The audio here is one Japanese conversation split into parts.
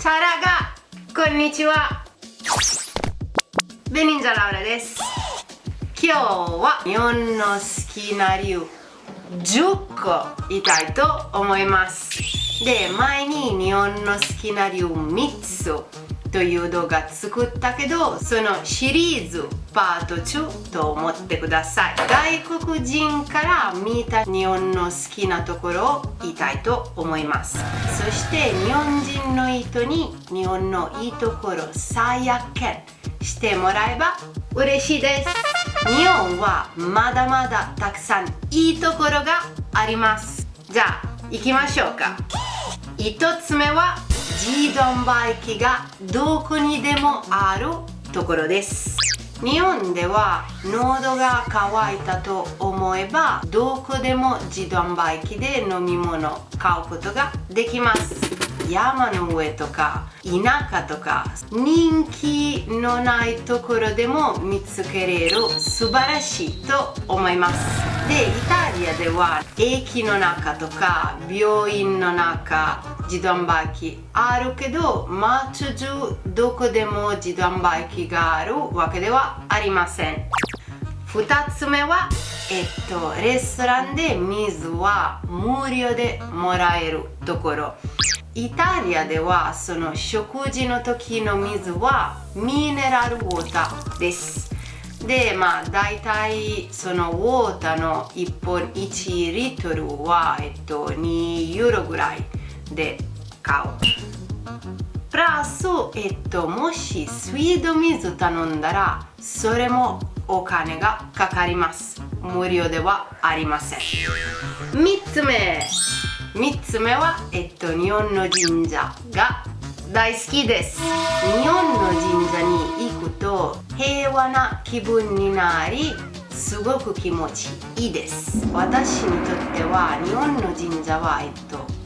チャラがこんにちは。ベニンジャラウラです。今日は日本の好きな理由10個言いたいと思います。で、前に日本の好きな理由3つという動画作ったけど、そのシリーズパート2と思ってください。外国人から見た日本の好きなところを言いたいと思います。そして日本人の人に日本のいいところ再発見してもらえば嬉しいです。日本はまだまだたくさんいいところがあります。じゃあ行きましょうか。1つ目は自動売機がどこにでもあるところです。日本では喉が渇いたと思えばどこでも自動売機で飲み物を買うことができます。山の上とか田舎とか人気のないところでも見つけれる素晴らしいと思います。で、イタリアでは駅の中とか病院の中自動売機あるけど、街中どこでも自動売機があるわけではありません。2つ目はレストランで水は無料でもらえるところ。イタリアではその食事の時の水はミネラルウォーターです。で、だいたいそのウォーターの1本1リットルは2ユーロぐらいで買う。プラスもし水道水頼んだらそれもお金がかかります。無料ではありません。3つ目は日本の神社が大好きです。日本の神社に行くと平和な気分になり、すごく気持ちいいです。私にとっては日本の神社は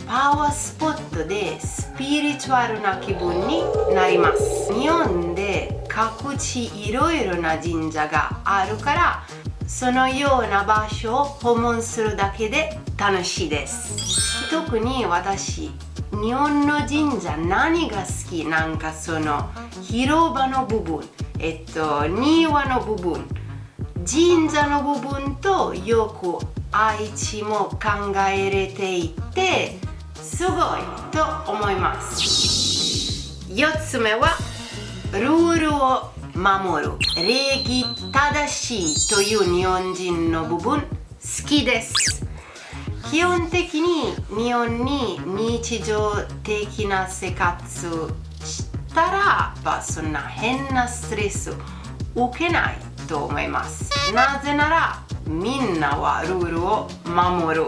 パワースポットでスピリチュアルな気分になります。日本で各地いろいろな神社があるから、そのような場所を訪問するだけで楽しいです。特に私、日本の神社何が好きなんか、その広場の部分、庭の部分、神社の部分とよく愛知も考えれていてすごいと思います。4つ目はルールを守る、礼儀正しいという日本人の部分好きです。基本的に日本に日常的な生活したらそんな変なストレス受けないと思います。なぜならみんなはルールを守る。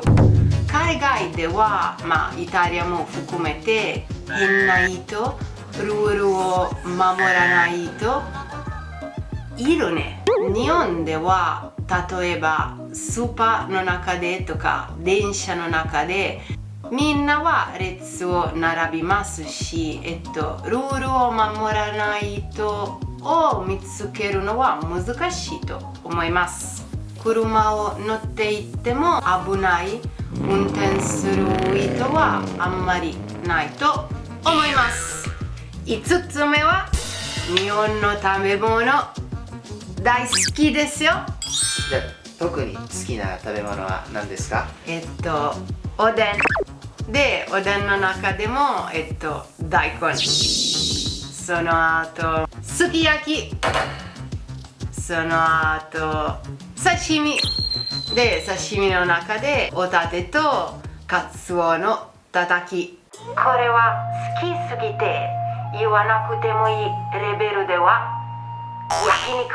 海外ではイタリアも含めて変な人、ルールを守らない人いるね。日本では例えばスーパーの中でとか電車の中でみんなは列を並びますし、ルールを守らない人を見つけるのは難しいと思います。車を乗っていっても危ない運転する人はあんまりないと思います。5つ目は日本の食べ物大好きですよ。じゃあ特に好きな食べ物は何ですか？おでんで、おでんの中でも大根、その後すき焼き、その後刺身で、刺身の中でホタテとカツオのたたき。これは好きすぎて言わなくてもいいレベルでは焼肉。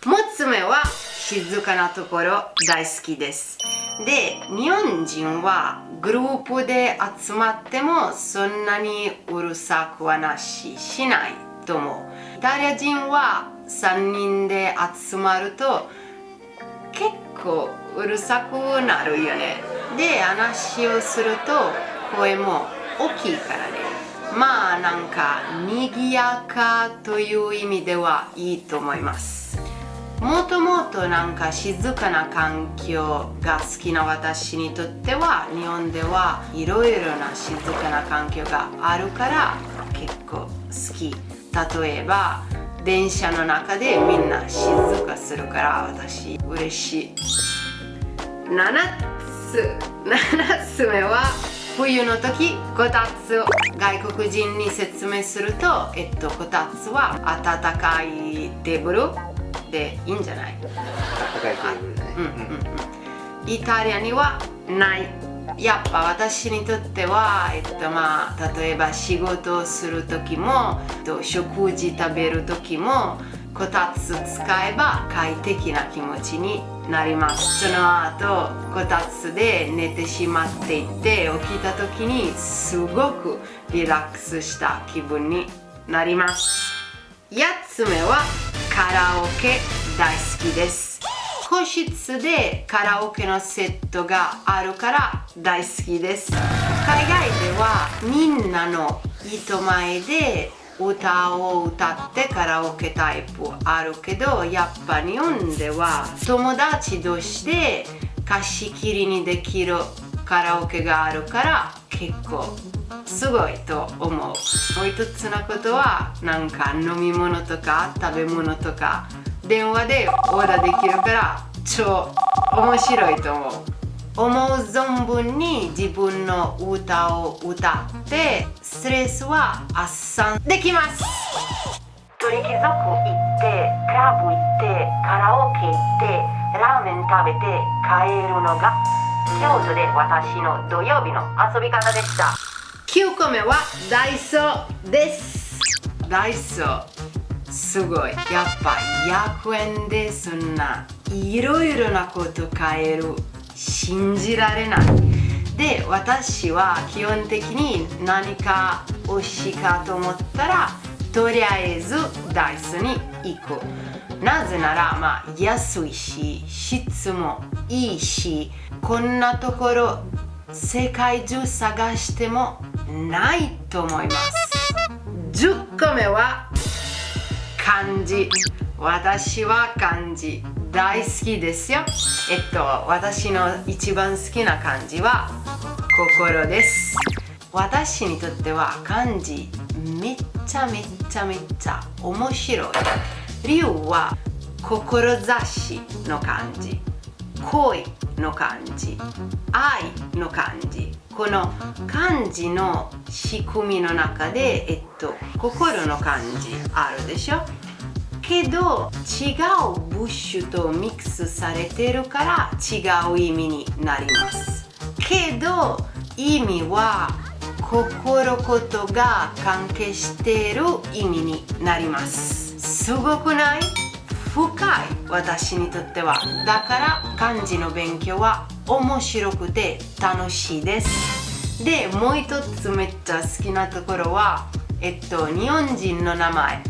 6つ目は静かなところ大好きです。で、日本人はグループで集まってもそんなにうるさくはしないと思う。イタリア人は3人で集まると結構うるさくなるよね。で、話をすると声も大きいからね。なんか賑やかという意味ではいいと思います。もともとなんか静かな環境が好きな私にとっては日本ではいろいろな静かな環境があるから結構好き。例えば電車の中でみんな静かするから私嬉しい。7つ目は冬の時こたつを外国人に説明するとこたつは暖かいテーブルでいいんじゃない？暖かいテーブルだね。イタリアにはない。やっぱ私にとっては、例えば仕事をする時も食事食べる時もこたつ使えば快適な気持ちになります。その後こたつで寝てしまっていて起きた時にすごくリラックスした気分になります。8つ目はカラオケ大好きです。個室でカラオケのセットがあるから大好きです。海外ではみんなの人前で歌を歌ってカラオケタイプあるけど、やっぱ日本では友達同士で貸し切りにできるカラオケがあるから結構すごいと思う。もう一つのことはなんか飲み物とか食べ物とか電話でオーダーできるから超面白いと思う。思う存分に自分の歌を歌ってストレスは発散できます。鳥貴族行ってクラブ行ってカラオケ行ってラーメン食べて帰るのが京都で私の土曜日の遊び方でした。9個目はダイソーです。ダイソーすごい。やっぱ100円でそんないろいろなこと買える。信じられない。で、私は基本的に何か欲しいかと思ったらとりあえずダイソーに行く。なぜなら安いし質もいいし、こんなところ世界中探してもないと思います。10個目は漢字。私は漢字大好きですよ。私の一番好きな漢字は心です。私にとっては漢字めっちゃ面白い。理由は志の漢字、恋の漢字、愛の漢字。この漢字の仕組みの中で、心の漢字あるでしょ。けど違う部首とミックスされてるから違う意味になります。けど意味は心ことが関係している意味になります。すごくない？深い、私にとっては。だから漢字の勉強は面白くて楽しいです。で、もう一つめっちゃ好きなところは日本人の名前。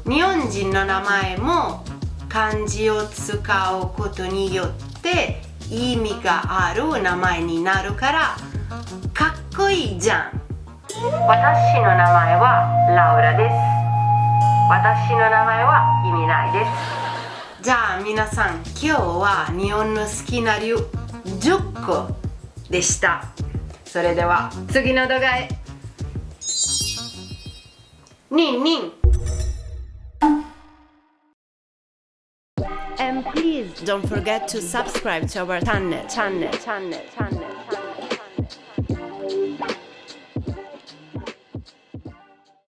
日本人の名前も漢字を使うことによって意味がある名前になるからかっこいいじゃん。私の名前はラウラです。私の名前は意味ないです。じゃあ皆さん、今日は日本の好きな理由10個でした。それでは次の動画へ。ニンニン。And please don't forget to subscribe to our channel.